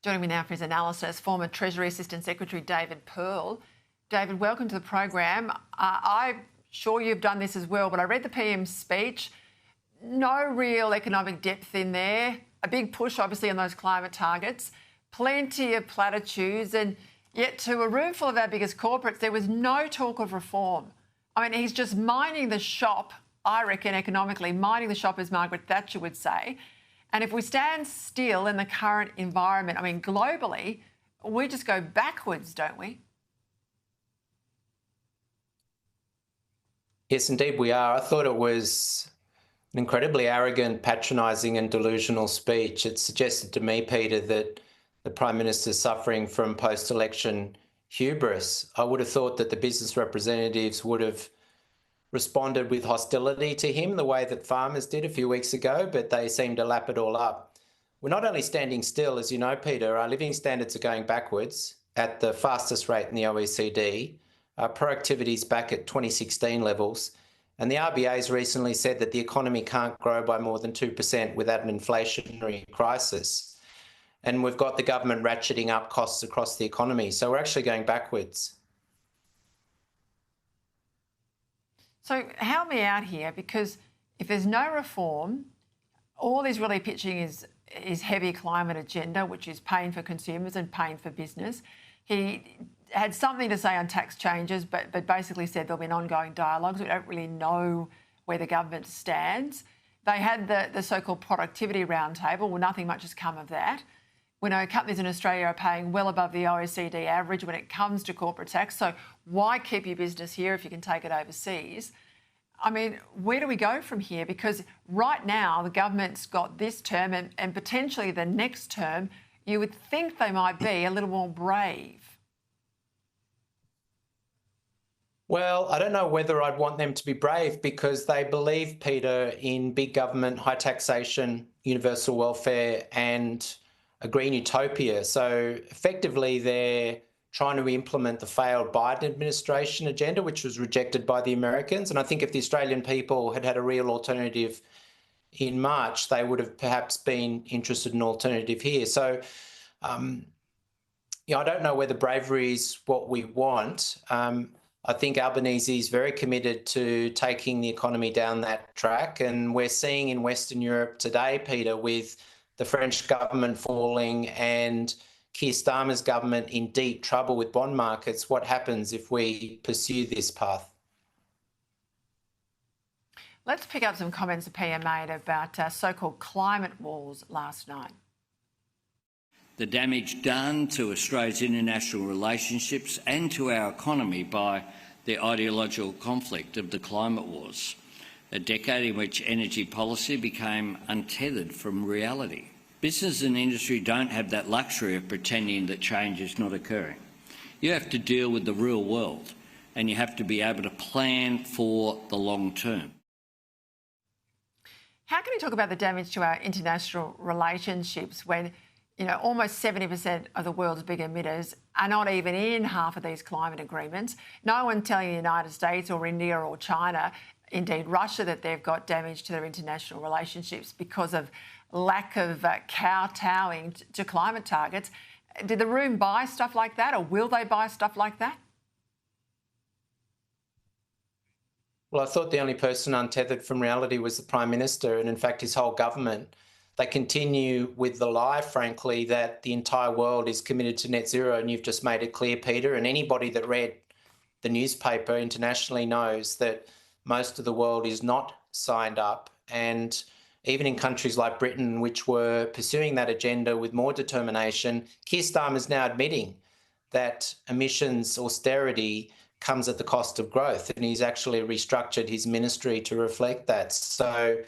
Joining me now for his analysis, former Treasury Assistant Secretary David Pearl. David, welcome to the program. I'm sure you've done this as well, but I read the PM's speech. No real economic depth in there. A big push, obviously, on those climate targets. Plenty of platitudes, and yet to a room full of our biggest corporates, there was no talk of reform. I mean, he's just minding the shop, I reckon, economically, minding the shop, as Margaret Thatcher would say. And if we stand still in the current environment, I mean, globally, we just go backwards, don't we? Yes, indeed we are. I thought it was an incredibly arrogant, patronising and delusional speech. It suggested to me, Peter, that the Prime Minister's suffering from post-election hubris. I would have thought that the business representatives would have responded with hostility to him the way that farmers did a few weeks ago, but they seem to lap it all up. We're not only standing still, as you know, Peter, our living standards are going backwards at the fastest rate in the OECD. Our productivity is back at 2016 levels. And the RBA's recently said that the economy can't grow by more than 2% without an inflationary crisis. And we've got the government ratcheting up costs across the economy. So we're actually going backwards. So help me out here, because if there's no reform, all he's really pitching is heavy climate agenda, which is pain for consumers and pain for business. He had something to say on tax changes, but basically said there'll be an ongoing dialogue. So we don't really know where the government stands. They had the so-called productivity roundtable. Well, nothing much has come of that. We know companies in Australia are paying well above the OECD average when it comes to corporate tax. So why keep your business here if you can take it overseas? I mean, where do we go from here? Because right now the government's got this term and potentially the next term. You would think they might be a little more brave. Well, I don't know whether I'd want them to be brave, because they believe, Peter, in big government, high taxation, universal welfare and a green utopia. So effectively they're trying to implement the failed Biden administration agenda, which was rejected by the Americans. And I think if the Australian people had had a real alternative in March, they would have perhaps been interested in an alternative here. So, I don't know whether bravery is what we want. I think Albanese is very committed to taking the economy down that track. And we're seeing in Western Europe today, Peter, with the French government falling and Keir Starmer's government in deep trouble with bond markets, what happens if we pursue this path? Let's pick up some comments the PM made about so-called climate walls last night. The damage done to Australia's international relationships and to our economy by the ideological conflict of the climate wars, a decade in which energy policy became untethered from reality. Business and industry don't have that luxury of pretending that change is not occurring. You have to deal with the real world, and you have to be able to plan for the long term. How can you talk about the damage to our international relationships when, almost 70% of the world's big emitters are not even in half of these climate agreements? No one telling the United States or India or China, indeed Russia, that they've got damage to their international relationships because of lack of kowtowing to climate targets. Did the room buy stuff like that, or will they buy stuff like that? Well, I thought the only person untethered from reality was the Prime Minister, and in fact his whole government. They continue with the lie, frankly, that the entire world is committed to net zero, and you've just made it clear, Peter, and anybody that read the newspaper internationally knows that most of the world is not signed up. And even in countries like Britain, which were pursuing that agenda with more determination, Keir Starmer is now admitting that emissions austerity comes at the cost of growth, and he's actually restructured his ministry to reflect that. So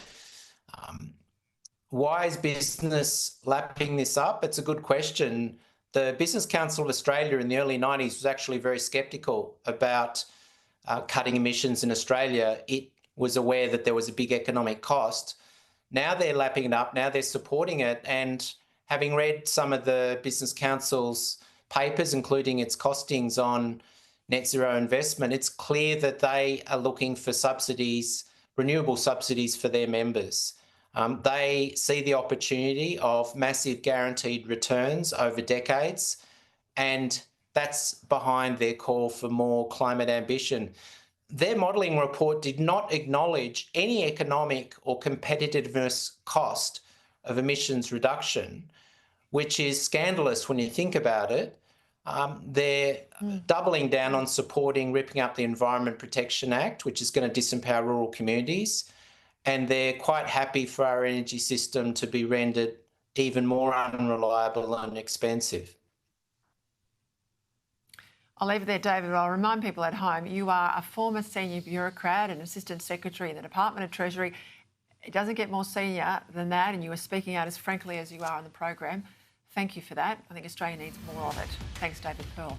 why is business lapping this up? It's a good question. The Business Council of Australia in the early 90s was actually very sceptical about cutting emissions in Australia. It was aware that there was a big economic cost. Now they're lapping it up, now they're supporting it, and having read some of the Business Council's papers, including its costings on net zero investment, it's clear that they are looking for subsidies, renewable subsidies for their members. They see the opportunity of massive guaranteed returns over decades, and that's behind their call for more climate ambition. Their modelling report did not acknowledge any economic or competitiveness cost of emissions reduction, which is scandalous when you think about it. They're doubling down on supporting ripping up the Environment Protection Act, which is going to disempower rural communities. And they're quite happy for our energy system to be rendered even more unreliable and expensive. I'll leave it there, David. I'll remind people at home, you are a former senior bureaucrat and assistant secretary in the Department of Treasury. It doesn't get more senior than that, and you are speaking out as frankly as you are on the program. Thank you for that. I think Australia needs more of it. Thanks, David Pearl.